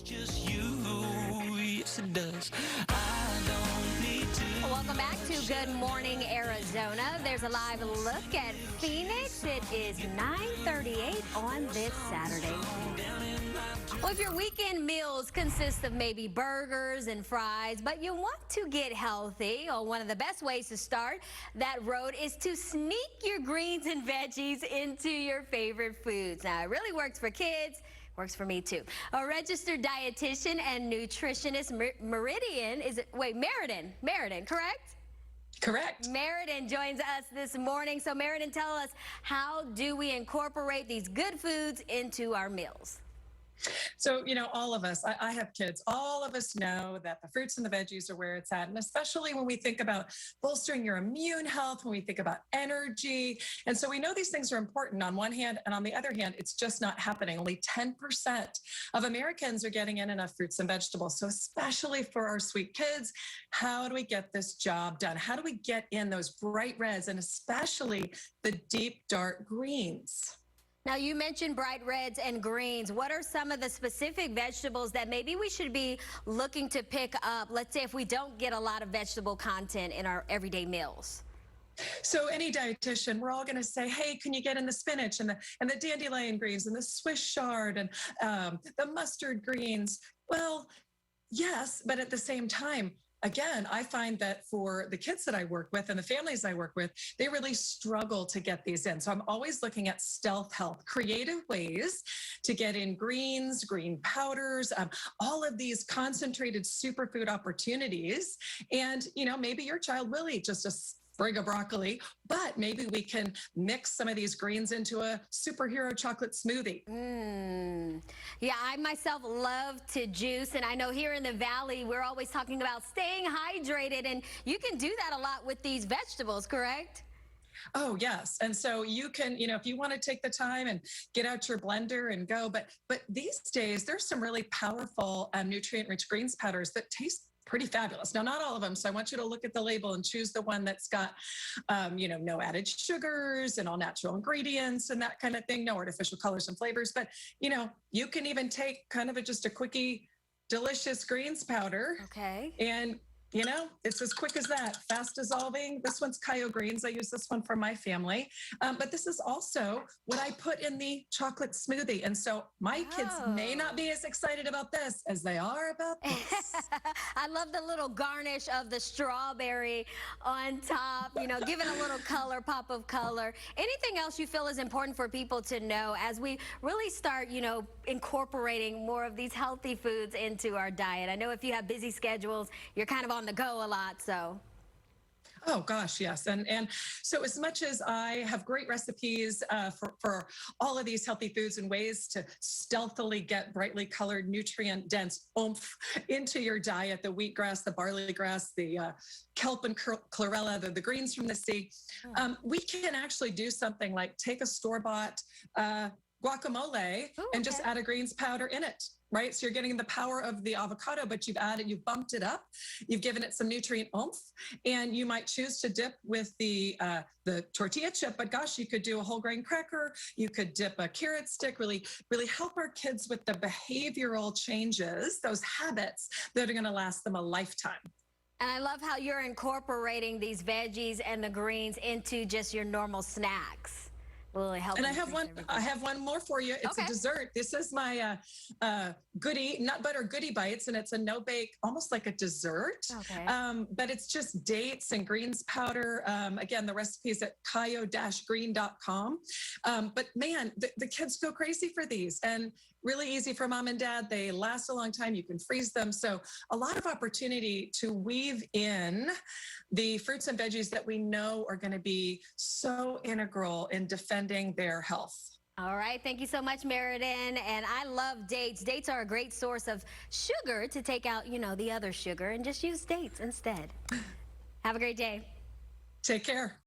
Just you, yes it does. I don't need to. Welcome back to Good Morning Arizona. There's a live look at Phoenix. It is 9:38 on this Saturday. Well, if your weekend meals consist of maybe burgers and fries, but you want to get healthy, well, one of the best ways to start that road is to sneak your greens and veggies into your favorite foods. Now, it really works for kids. Works for me too. A registered dietitian and nutritionist, Meridan, correct? Correct. Meridan joins us this morning. So Meridan, tell us, how do we incorporate these good foods into our meals? So, all of us, I have kids, all of us know that the fruits and the veggies are where it's at. And especially when we think about bolstering your immune health, when we think about energy. And so we know these things are important on one hand, and on the other hand, it's just not happening. Only 10% of Americans are getting in enough fruits and vegetables. So especially for our sweet kids, how do we get this job done? How do we get in those bright reds and especially the deep dark greens? Now, you mentioned bright reds and greens. What are some of the specific vegetables that maybe we should be looking to pick up? Let's say if we don't get a lot of vegetable content in our everyday meals. So any dietitian, we're all going to say, hey, can you get in the spinach and the dandelion greens and the Swiss chard and the mustard greens? Well, yes, but at the same time, again, I find that for the kids that I work with and the families I work with, they really struggle to get these in. So I'm always looking at stealth health, creative ways to get in greens, green powders, all of these concentrated superfood opportunities. And, maybe your child will eat just a sprig of broccoli, but maybe we can mix some of these greens into a superhero chocolate smoothie. Yeah, I myself love to juice, and I know here in the Valley, we're always talking about staying hydrated, and you can do that a lot with these vegetables, correct? Oh, yes. And so you can, if you want to take the time and get out your blender and go, but these days there's some really powerful nutrient-rich greens powders that taste pretty fabulous. Now, not all of them. So I want you to look at the label and choose the one that's got, no added sugars and all natural ingredients and that kind of thing. No artificial colors and flavors. But, you can even take kind of just a quickie, delicious greens powder. Okay. And it's as quick as that, fast dissolving. This one's Kyo Greens. I use this one for my family. But this is also what I put in the chocolate smoothie. And so my kids may not be as excited about this as they are about this. I love the little garnish of the strawberry on top, giving a little color, pop of color. Anything else you feel is important for people to know as we really start, incorporating more of these healthy foods into our diet? I know if you have busy schedules, you're kind of on the go a lot, so. Oh gosh, yes. And so as much as I have great recipes for all of these healthy foods and ways to stealthily get brightly colored, nutrient-dense oomph into your diet, the wheatgrass, the barley grass, the kelp and chlorella, the greens from the sea, we can actually do something like take a store-bought guacamole and just add a greens powder in it. Right? So you're getting the power of the avocado, but you've bumped it up. You've given it some nutrient oomph, and you might choose to dip with the tortilla chip, but gosh, you could do a whole grain cracker. You could dip a carrot stick, really help our kids with the behavioral changes, those habits that are going to last them a lifetime. And I love how you're incorporating these veggies and the greens into just your normal snacks. Really help. And I have one more for you. It's a dessert. This is my goodie nut butter goodie bites, and it's a no bake, almost like a dessert. Okay. But it's just dates and greens powder. Again, the recipe is at kyo-green.com. But man, the kids go crazy for these, and really easy for mom and dad. They last a long time. You can freeze them. So a lot of opportunity to weave in the fruits and veggies that we know are going to be so integral in defending their health. All right. Thank you so much, Meridan. And I love dates. Dates are a great source of sugar to take out, the other sugar, and just use dates instead. Have a great day. Take care.